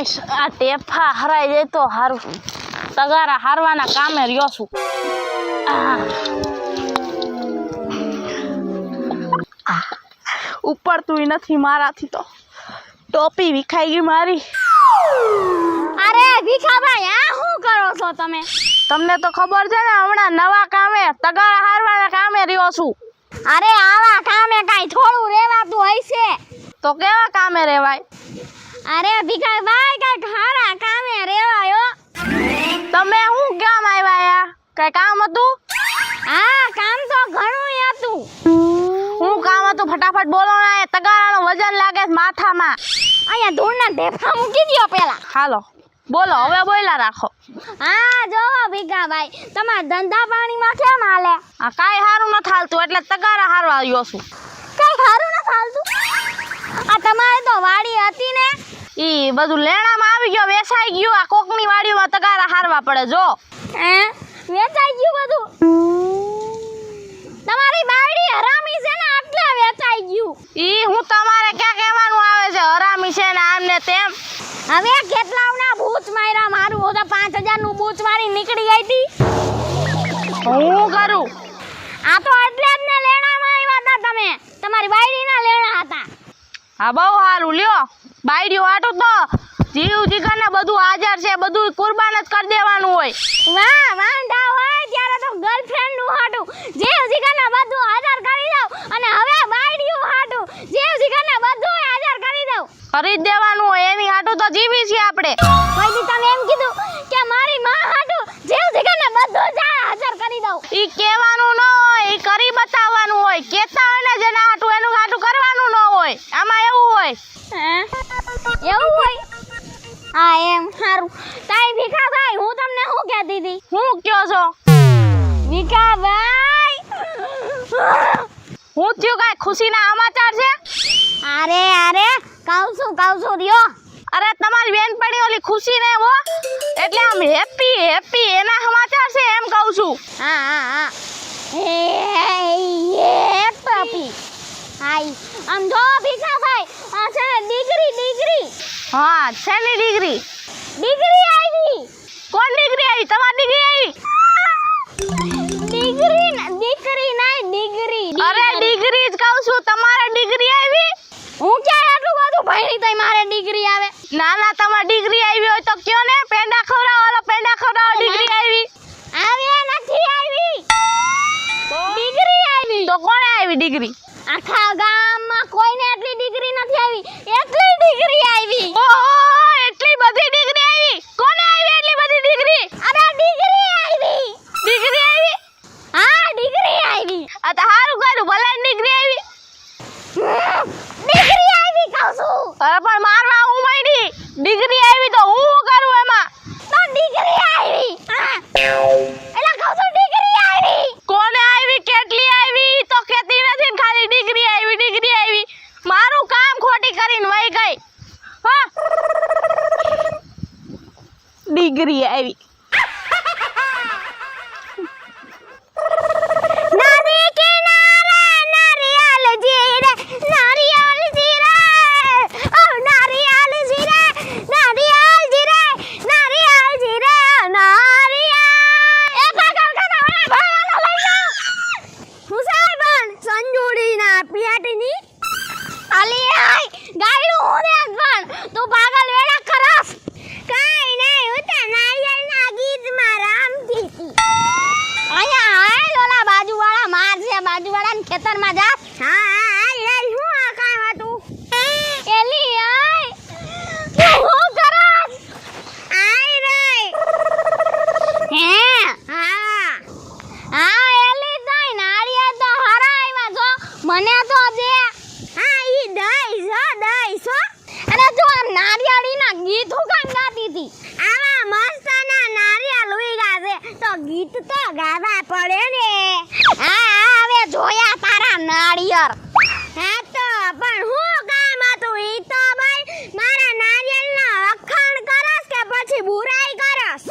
હાશ આ ટેફા હરાઈ જાય તો હારું તગારા હારવાના કામે રહ્યો છું ઉપર તું નથી મારાથી તો ટોપી વિખાઈ ગઈ મારી અરે ભીખાભાઈ આ શું કરો છો તમે તમને તો ખબર છે ને હમણાં નવા કામે તગારા હારવાના કામે રહ્યો છું અરે આવા કામે કાઈ થોડું રહેવાતું હોય છે તો કેવા કામે રહેવાય અરે ભીખાભાઈ કાઈ ખારા કામે રહેવાયો તમે શું કામ આવ્યા કઈ કામ હતું આ કામ તો ઘણું હતું હું કામ હતું ફટાફટ બોલો ને તગારાનું વજન લાગે છે માથામાં અહીંયા ધૂળના ઢેફા મૂકી દ્યો પેલા હાલો બોલો હવે બોલ્યા રાખો હા જો ભીખાભાઈ તમારા ધંધા પાણીમાં કેમ હાલે આ કાઈ હારું ન થાલતું એટલે તગારા હારવા આવ્યો છું કઈ સારું ન ચાલતું આ તમારે તો વાડી હતી ને ઈ બધું લેણામાં આવી ગયો વેચાઈ ગયું આ કોકની વાડીમાં તગારા હારવા પડે જો હે વેચાઈ ગયું બધું તમારી બાયડી હરામી છે ને એટલે વેચાઈ ગયું ઈ હું તમારે ક્યાં કહેવાનું આવે છે હરામી છે ને આમ ને તેમ હવે કેટલાના બૂચ માર્યા મારું તો 5000 નું બૂચ મારી નીકળી ગઈ હતી હું કરું આ તો એટલે જ ને લેણામાં આવ્યા હતા તમે તમારી બાયડીના લેણા હતા હા બહુ સારું લ્યો બાયડીઓ આટું તો જીવ જીગરને બધું હાજર છે બધું કુરબાન જ કરી દેવાનું હોય વાહ વાંઢા હોય ત્યારે તો ગર્લફ્રેન્ડ નું હાટું જીવ જીગરને બધું હાજર કરી દઉં અને હવે બાયડીઓ હાટું જીવ જીગરને બધું હાજર કરી દઉં કરી જ દેવાનું હોય એની હાટું તો જીવી છીએ આપણે કોઈ દી તમે એમ કીધું કે મારી માં હાટું જીવ જીગરને બધું જ હાજર કરી દઉં ઈ કહેવાનું ન હોય ઈ કરી બતાવવાનું હોય કેતા હોય ને જેના હાટું એનું હાટું કરવાનું ન હોય આમાં એવું હોય હે એવું હોય હા એમ સારું તાઈ ભીખાભાઈ હું તમને શું કહેતી હતી હું કયો છો ભીખાભાઈ હું થયું કાંઈ ખુશીના સમાચાર છે અરે કહું છું રહ્યો અરે તમારી બેનપણી ઓલી ખુશી ને હો એટલે આમ હેપી એના સમાચાર છે એમ કહું છું હા એ ટોપી હાઈ આમ જો ભીખાભાઈ આ છે ડિગ્રી હા શેની ડિગ્રી આવી કોણ ડિગ્રી આવી તમારી ડિગ્રી આવી દીકરી અરે ડિગ્રી જ કહું છું તમારે ડિગ્રી આવી હું ક્યાં આટલું બધું ભણી તઈ મારે ડિગ્રી આવે ના તમારે ડિગ્રી આવી હોય તો કયો ને પેંડા ખવડાવો ડિગ્રી આવી નથી આવી ડિગ્રી આવી તો કોણે આવી ડિગ્રી આખા ગામમાં કોઈને એટલી ડિગ્રી નથી આવી એટલી ડિગ્રી આવી ઓહો એટલી બધી ડિગ્રી આવી કોને આવી એટલી બધી ડિગ્રી અરે ડિગ્રી આવી હા ડિગ્રી આવી આ તો હારું કર્યું ભલે ડિગ્રી આવી ડિગ્રી આવી કહું છું અરે પણ મારવા હું માંડી ડિગ્રી આવી તો હું શું કરું એમાં તો ડિગ્રી આવી એલા કહું છું ડિગ્રી આવી કોને આવી કેટલી આવી તો કેતી નથી ને ખાલી ડિગ્રી આવી મારું કામ ખોટી કરીને વઈ ગઈ હા ડિગ્રી આવી નદી કિનારે નારિયેલ જીરે ઓ નારિયેલ જીરે એ પાગલ ખાના વાળા ભાઈનો લઈ લો હુસૈન સંજોડીના પિયાટીની આલી આય ગાયડું ઓરે પણ તું પાગલ વેડા ખરાસ કાઈ નહીં હું તો નારિયેલના ગીતમાં રામતી હતી અહીંયા આય લોલા બાજુવાળા માર છે બાજુવાળાના ખેતરમાં જા હા લઈ હું આ કામ હતું એલી આય તું હું કરસ આય રે હે હા એલી તઈ નાળિયા તો હરાવ્યા છો મને તો દે હા ઈ દઈશ અને જો આમ નારિયાળીના ગીત હું કામ ગાતી હતી આવા મસ્તના નારિયેળ ઉઈગા છે તો ગીત તો ગાવા પડે ને હા હવે જોયા તારા નારિયેળ હા તો પણ હું કામ હતું ઈ તો ભાઈ મારા નારિયેળના વખાણ કરસ કે પછી બુરાઈ કરસ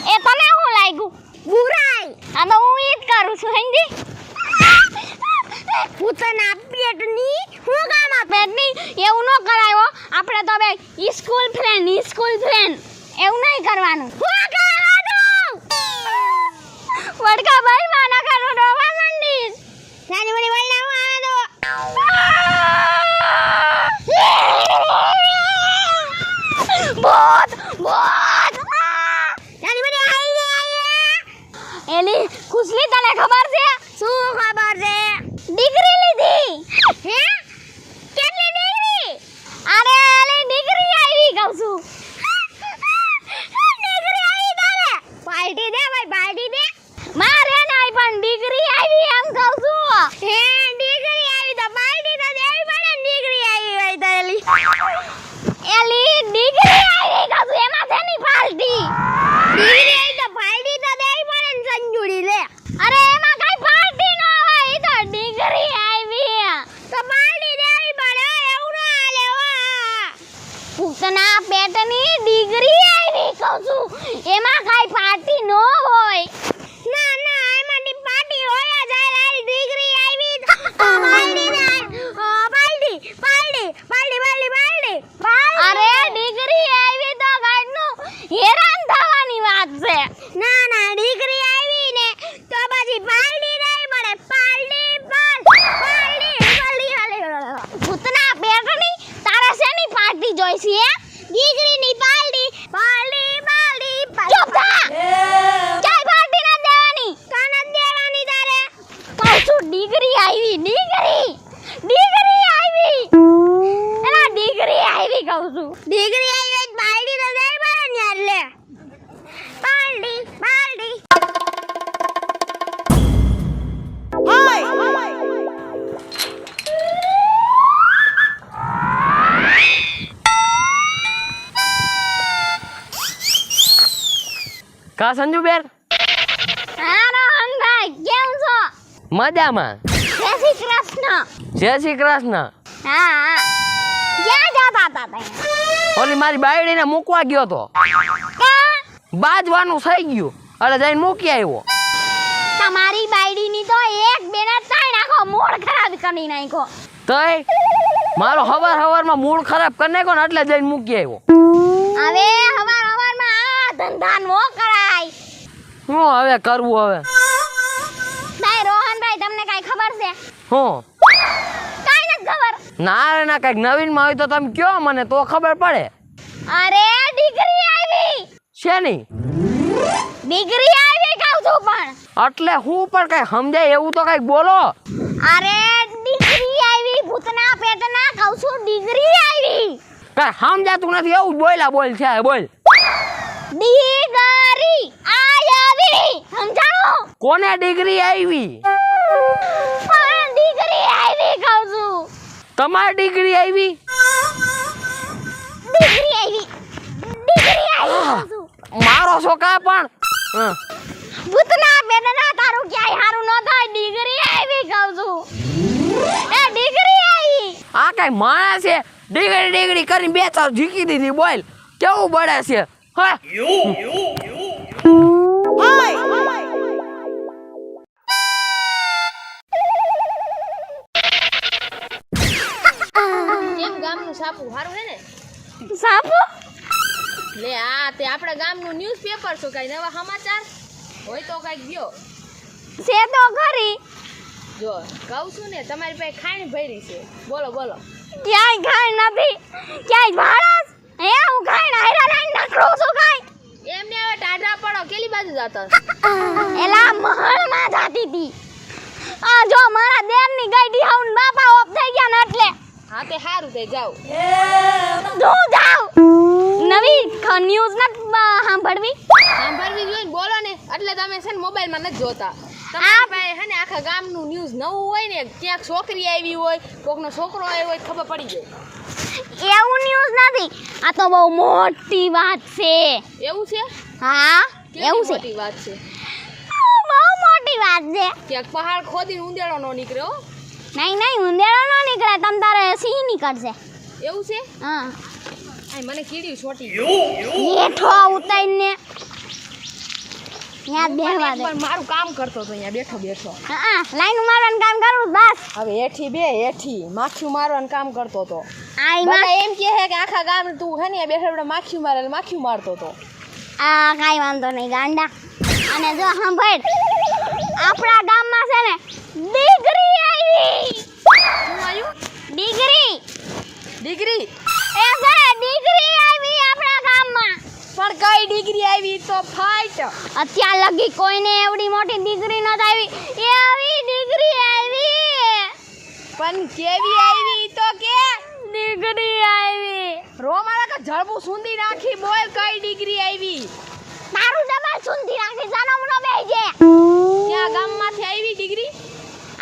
એ તને શું લાગ્યું બુરાઈ આ તો હું ઈ જ કરું છું હિન્દી પૂતના પેટની હું કામ ભૂતના પેટની એવું ન કરાય હો. આપણે તો બે સ્કૂલ ફ્રેન્ડ એવું નહીં કરવાનું. હું કરવાનું વડકા ભાઈ માના કરું રોવા મંડીશ. સાની મને વળના હું આવે તો ભૂત સાની મને આવી એલી ખુશલી તને ખબર છે? શું ખબર છે? ડિગ્રી લીધી. હે? કેટલી ડિગ્રી? અરે એલી ડિગ્રી આવી કહું છું. ડિગ્રી આવી તારે? પાર્ટી દે ભાઈ, પાર્ટી દે. મારે નહીં પણ ડિગ્રી આવી એમ કહું છું. હે ડિગ્રી આવી તો પાર્ટી તો દેવી પડે ને. ડિગ્રી આવી હોય તો એલી ડિગ્રી આવી કહું છું. એમાં તેની પાર્ટી ડિગ્રી આવી તો પાર્ટી તો દેવી પડે ને. સંજુડી લે. અરે એમાં કઈ પાર્ટી ન હોય. ઈ તો ડિગ્રી આવી તો પાર્ટી દેવી પડે. એવું ન હાલે હો. ભૂતના પેટની ડિગ્રી આવી કહું છું. એમાં કઈ પાર્ટી ન હોય. ના ના એમાં પાર્ટી હોય જ. આ ડિગ્રી આવી તો પાર્ટી દે. પાર્ટી. અરે ડિગ્રી આવી તો ગાડનું હેરાન થવાની વાત છે. ના ના ડિગ્રી આવી ને તો પછી પાર્ટી નહીં મળે. પાર્ટી ભૂતના પેટની તારે શેની પાર્ટી જોઈશે? હે ડિગ્રીની પાર્ટી. ચૂપ થા. ક્યાંય પાર્ટી ન દેવાની. કાન જ દેવાની તારે. કહું છું ડિગ્રી આવી. ડિગ્રી આવી એલા ડિગ્રી આવી કહું છું. ડિગ્રી આવી પાર્ટી તો દે પડે ને યાર. લે પાર્ટી. કા સંજુ બેર હારો અંગાઈ કેમ છો? મજામાં. જય શ્રી કૃષ્ણ. હા ક્યાં જતા હતા તમે? ઓલી મારી બાયડીને મૂકવા ગયો તો. કા બાજવાનું થઈ ગયું એટલે જઈને મૂકી આવ્યો. તમારી બાયડીની તો એક બેને તાઈ નાખો. મૂડ ખરાબ કરી નાખ્યો. તોય મારો હવારમાં મૂડ ખરાબ કરી નાખ્યો ને એટલે જઈને મૂકી આવ્યો. હવે હવારમાં આ ધંધા નો કરાય. હું હવે કરવું હવે? ભાઈ રોહનભાઈ તમને કઈ ખબર છે? હું કઈ નથી ખબર. ના કઈક નવીનમાં હોય તો તમે કયો મને તો ખબર પડે. અરે ડિગ્રી આવી. શેની ડિગ્રી આવી કહું છું પણ. એટલે હું પણ કઈ સમજાય એવું તો કઈક બોલો. અરે ડિગ્રી આવી ભૂતના પેટના કહું છું. ડિગ્રી આવી. કઈ સમજાતું નથી એવું બોલ છે બોલ. ડિગ્રી આવી સમજાણો? કોને ડિગ્રી આવી? પણ ડિગ્રી આવી કહું છું. તમારી ડિગ્રી આવી? ડિગ્રી આવી કહું છું. મારો છોકરા પણ ભૂતના પેટના તારું ક્યાંય હારું ન થાય. ડિગ્રી આવી કહું છું. એ ડિગ્રી આવી. આ કઈ માણસ છે ડિગ્રી કરીને બે ચાર ઝીકી દીધી. બોલ કેવું બળે છે? હા કેમ ગામનું સાપુ સારું હે ને? સાપુ લે આ તે આપણા ગામનું ન્યૂઝપેપર છો કઈ નવા સમાચાર હોય તો કઈક ગયો છે તો ખરી. જો કહું છું ને તમારી પાસે ખાણ ભરી છે. બોલો ક્યાંય ખાઈ નથી. ક્યાંય ભાડસ હે હું ખાઈ હાયરા લાઈન નકરો છું ખાઈ. એમને હવે ટાઢા પડો કેલી બાજુ જાતા? એલા મહલમાં જાતી હતી. આ જો મારા દેરની ગાડી હાઉન બાપા ઓફ થઈ ગયા ને એટલે. હા તે સારું તે જાવ. તું જાવ. નવી ન્યૂઝ ન સાંભળવી? સાંભળવી જોઈએ ને બોલો ને. એટલે તમે છે ને મોબાઈલમાં નથી જોતા. તમારી પાસે હે ને આખા ગામનું ન્યૂઝ નવું હોય ને ક્યાંક છોકરી આવી હોય કોકનો છોકરો આવ્યો હોય ખબર પડી જાય. એવું ન્યૂઝ નથી. આ તો બહુ મોટી વાત છે. એવું છે? હા એવું છે. મોટી વાત છે. બહુ મોટી વાત છે. ક્યાંક પહાડ ખોદીને ઉંદેડો નો નીકળ્યો. નહીં ઉંદેડો ન નીકળે. તમ તારે સિંહ નીકળશે. એવું છે? હા મને કીડ્યું છોટી હેઠો ઉતારીને યાદ બેહવા દે. પણ મારું કામ કરતો તો અહીંયા બેઠો હા લાઈન મારવાનું કામ કરું બસ. હવે હેઠી બે હેઠી માખીયું મારવાનું કામ કરતો હતો આઈ બધા માં એમ કહે કે આખા ગામ તું હે ને બેઠા બેઠા માખીયું મારે એટલે માખીયું મારતો હતો આ કાંઈ વાંધો નહીં ગાંડા અને જો સાંભળ આપણા ગામમાં છે ને ડિગ્રી આવી શું આવ્યું ડિગ્રી ડિગ્રી એ છે ડિગ્રી આવી આપણા ગામમાં પણ કઈ ડિગ્રી આવી તો ફાઈટ અત્યાર લગી કોઈને એવડી મોટી ડિગ્રી નત આવી એવી ડિગ્રી આવી પણ કેવી આવી તો કે ડિગ્રી આવી રોમાળા કે જળબુ સુંદી નાખી બોલ કઈ ડિગ્રી આવી તારું દબાણ સુંધી નાખી જનમનો બેજે ક્યાં ગામમાંથી આવી ડિગ્રી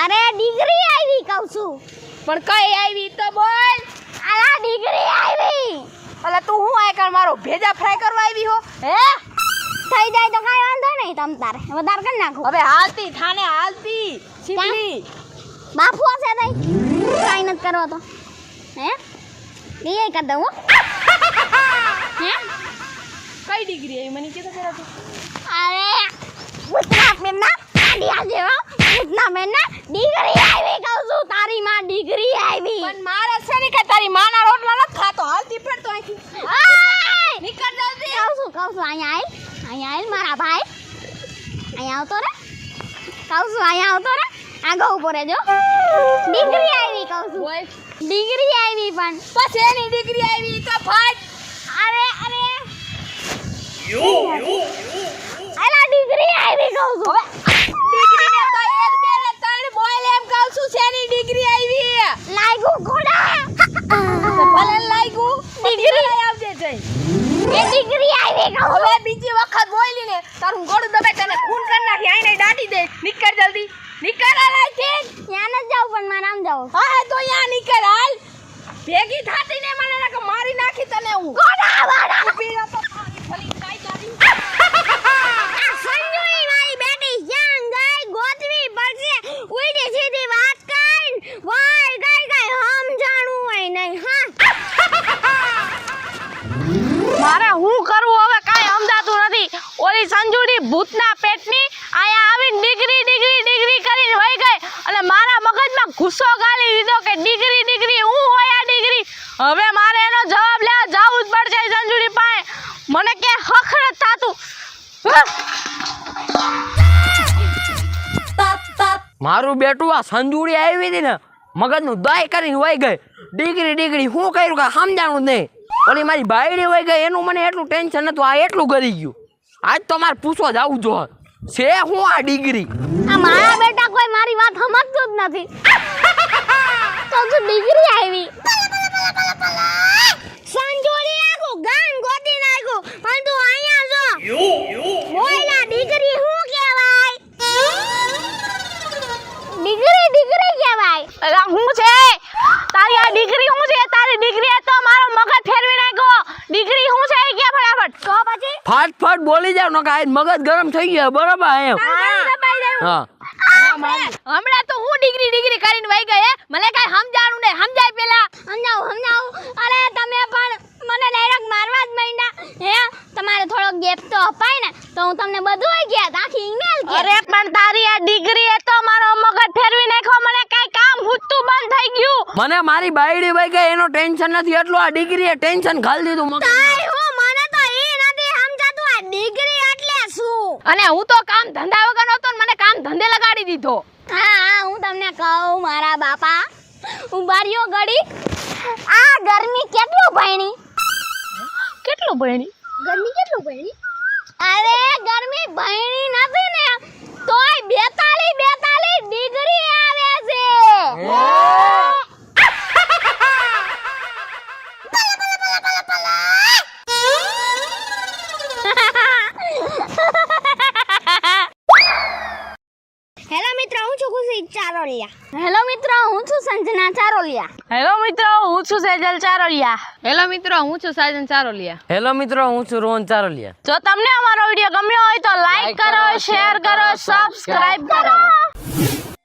અરે ડિગ્રી આવી કહું છું પણ કઈ આવી તો બોલ આલા ડિગ્રી આવી અલા તું હું આય કર મારો ભેજા ફ્રાય કરવા આવી હો હે થઈ જાય તો કાંઈ વાંધો નહીં તમ તારે વધારે કરી નાખું હવે હાલતી થાને હાલતી સીપલી બાપુ હશે તઈ કાંઈ નથી કરવો તો હે એ કરી દઉં હો. હે કઈ ડિગ્રી આવી મને કીધું પેલા તું અરે ભૂતના મેમના આડિયા જેવો ભૂતના મેમના ડિગ્રી આવી કહું છું તારી માં ડિગ્રી આવી પણ મારે છે ને કે તારી માના રોટલા નથી ખાતો હાલતી ફેર તો અહીંથી આય! નીકળ જલ્દી કહું છું અહીંયા આય મારા ભાઈ અહીંયા આવતો રે કહું છું અહીંયા આવતો રે આગળ ઉભો રહેજો ડિગ્રી આવી કહું છું બોલ ડિગ્રી આવી પણ પછી એની ડિગ્રી આવી તો ફાટ અરે અલા ડિગ્રી આવી કહું છું ડિગ્રી ને તો એક બે ને ત્રણ બોલ એમ કહું છું શેની ડિગ્રી આવી લાગ્યું ઘોડા ભલે લાગ્યું ડિગ્રી આવજે જઈ એ ડિગ્રી આવી કહું છું હવે બીજી વખત બોલી ને તારું ગોળું દબાઈ તને ખૂન કરી નાખી આઈને દાટી દે નીકળ જલ્દી નીકળ આલાથી ત્યાં ન જાવ પણ મારે આમ જાવ હા તો યા નીકળ હાલ ભેગી થાતી ને મને ના કે મારી નાખી તને હું ઘોડા વાડા ઊભી રહો તો ફલી કાઈ જાડી આ સંજોઈ મારી બેટી જ્યાં ગઈ ગોતવી પડશે ઉઈડી સીધી વાત કર વાય ગઈ સમજાણું હોય નહીં હા મારે હું કરવું હવે કાંઈ સમજાતું નથી ઓલી સંજુડી ભૂતના પેટની આયા આવીને ડિગ્રી કરીને વહી ગઈ અને મારા મગજમાં ગુસ્સો ગાલી દીધો કે ડિગ્રી હું હોય આ ડિગ્રી હવે મારે એનો જવાબ લેવા જવું જ પડશે સંજુડી પાસે મને કે હખ નથી થાતું મારું બેટું આ સંજુડી આવી હતી ને મગજનું દાય કરીને વહી ગઈ ડિગ્રી શું કર્યું કે સમજાણું જ નહીં ઓલી મારી બાયડી વહી ગઈ એનું મને એટલું ટેન્શન હતું આ એટલું કરી ગયું આજ તો મારે પૂછવા જવું જો છે હું આ ડિગ્રી આ મારા બેટા કોઈ મારી વાત સમજતું જ નથી તો શું ડિગ્રી આવી સંજોડી આખું ગામ ગોતી નાખ્યું પણ તું અહીંયા જો બોયલા ડિગ્રી શું કહેવાય ડિગ્રી કહેવાય અલા હું છે તારી આ ડિગ્રી હું છે તારી ડિગ્રી તો મારો મગજ ફેરવી નાખ્યો ડિગ્રી હું છે એ કે ફટાફટ તો પછી ફાટ બોલી જાવ ને કાંઈ મગજ ગરમ થઈ ગયા બરાબર એમ હા હમણાં તો હું ડિગ્રી કરીને વહી ગઈ હે મને કાઈ સમજાણું ને સમજાય પેલા સમજાવું અરે તમે પણ મને ડાયરેક્ટ મારવા જ માંડ્યા હે તમારે થોડો ગેપ તો અપાય ને તો હું તમને બધું ગયા આખી ઈમેલ કે અરે પણ તારી આ ડિગ્રી એ તો મારો મગજ ફેરવી નાખ્યો મને કાઈ કામ હુતું બંધ થઈ ગયું મને મારી બાયડી વહી ગઈ એનો ટેન્શન નથી એટલું આ ડિગ્રીએ ટેન્શન ખાલી દીધું મગજ તાઈ હું મને તો એ નથી સમજાતું આ ડિગ્રી એટલે શું અને હું તો કામ ધંધા વગર હતો ને મને કામ ધંધે લગાડી દીધો હા હું તમને કહું મારા બાપા ઉભારીઓ ગડી આ ગરમી કેટલું ભણી કેટલું ભણી ગરમી કેટલું ભણી અરે ગરમી ભણી નથી ને તોય 42 ડિગ્રી આવે છે હેલો મિત્રો હું છું ખુશી ચારોલિયા હેલો મિત્રો હું છું સંજના ચારોલિયા હેલો મિત્રો હું છું સેજલ ચારોલિયા હેલો મિત્રો હું છું સાજન ચારોલિયા હેલો મિત્રો હું છું રોહન ચારોલિયા જો તમને અમારો વિડિયો ગમ્યો હોય તો લાઈક કરો શેર કરો સબસ્ક્રાઇબ કરો